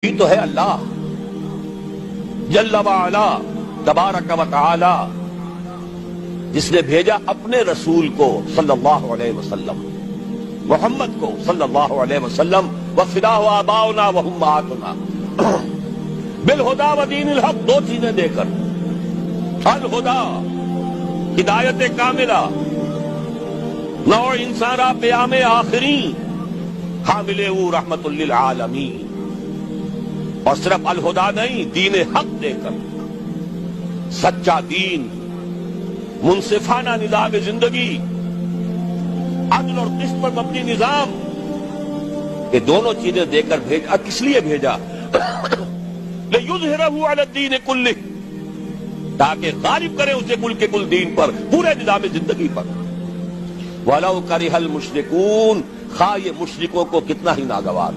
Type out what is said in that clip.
یہ تو ہے اللہ جل وعلا تبارک و تعالی، جس نے بھیجا اپنے رسول کو صلی اللہ علیہ وسلم، محمد کو صلی اللہ علیہ وسلم، وَفِدَاهُ آبَاؤُنَا وَأُمَّهَاتُنَا بِالْهُدَى وَدِينِ الْحَقِّ، دو چیزیں دے کر، الہدا ہدایت کاملہ، نوع انسان را پیام آخری حامل او رحمت للعالمین، اور صرف الہدا نہیں، دین حق دے کر، سچا دین، منصفانہ نظام زندگی، عدل اور قسط پر مبنی نظام، یہ دونوں چیزیں دے کر بھیجا۔ کس لیے بھیجا؟ لِيُظْهِرَهُ عَلَى الدِّينِ كُلِّهِ، تاکہ غالب کرے اسے کل کے کل دین پر، پورے نظام زندگی پر۔ وَلَوْ كَرِهَ الْمُشْرِكُونَ، خواہ یہ مشرکوں کو کتنا ہی ناگوار